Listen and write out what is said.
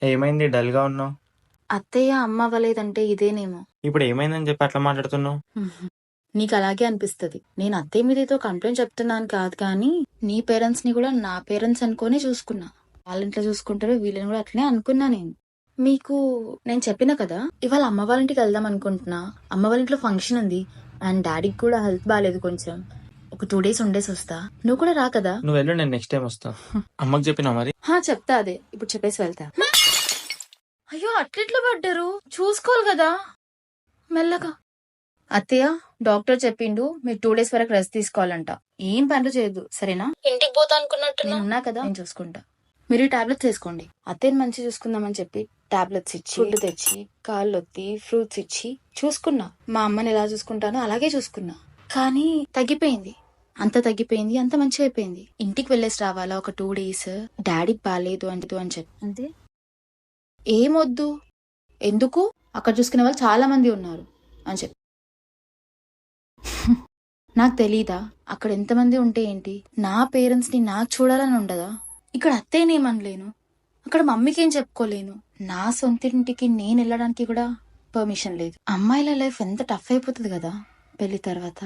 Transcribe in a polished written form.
ఏమైంది డల్ గా ఉన్నావు? అత్తయ్య అమ్మ అవ్వలేదంటే ఇదేనేమో. ఇప్పుడు ఏమైందని చెప్పి అట్లా మాట్లాడుతున్నావు? నీకు అలాగే అనిపిస్తది. నేను అత్తయ్య మీద ఏదో కంప్లైంట్ చెప్తున్నాను కాదు కానీ, నీ పేరెంట్స్ ని కూడా నా పేరెంట్స్ అనుకునే చూసుకున్నా. వాళ్ళ ఇంట్లో చూసుకుంటారు, వీళ్ళని కూడా అట్లనే అనుకున్నా నేను. మీకు నేను చెప్పిన కదా, ఇవాళ అమ్మ వాళ్ళ ఇంటికి వెళ్దాం అనుకుంటున్నా. అమ్మ వాళ్ళ ఇంట్లో ఫంక్షన్ ఉంది అండ్ డాడీకి కూడా హెల్త్ బాగాలేదు కొంచెం. ఒక 2 days ఉండేసి వస్తా. నువ్వు కూడా రా కదా. నువ్వు వెళ్ళు, నేను నెక్స్ట్ టైం వస్తా. అమ్మకి చెప్పినా మరి? చెప్తా, అదే ఇప్పుడు చెప్పేసి వెళ్తా. అయ్యో అట్లెట్లా పడ్డారు, చూసుకోవాలి కదా మెల్లగా. అత్తయ్య డాక్టర్ చెప్పిండు మీరు 2 days వరకు రెస్ట్ తీసుకోవాలంట. ఏం పనులు చేయొద్దు సరేనా. ఇంటికి పోతా అనుకున్నట్టు ఉన్నా కదా, నేను చూసుకుంటా. మీరు టాబ్లెట్స్ వేసుకోండి. అత్తయ్యని మంచిగా చూసుకుందామని చెప్పి టాబ్లెట్స్ ఇచ్చి, ఫుడ్ తెచ్చి, కాళ్ళు ఒత్తి, ఫ్రూట్స్ ఇచ్చి చూసుకున్నా. మా అమ్మని ఎలా చూసుకుంటానో అలాగే చూసుకున్నా. కానీ తగ్గిపోయింది, అంత తగ్గిపోయింది, అంత మంచిగా అయిపోయింది. ఇంటికి వెళ్ళేసి రావాలా ఒక 2 days, డాడీకి బాగాలేదు అని చెప్పి అంతే. ఏమొద్దు, ఎందుకు, అక్కడ చూసుకునే వాళ్ళు చాలా మంది ఉన్నారు అని చెప్పి. నాకు తెలీదా అక్కడ ఎంతమంది ఉంటే ఏంటి, నా పేరెంట్స్ ని నాకు చూడాలని ఉండదా? ఇక్కడ అత్తయ్యనేమనలేను, అక్కడ మమ్మీకి ఏం చెప్పుకోలేను. నా సొంతింటికి నేను వెళ్ళడానికి కూడా పర్మిషన్ లేదు. అమ్మాయిల లైఫ్ ఎంత టఫ్ అయిపోతుంది కదా పెళ్లి తర్వాత.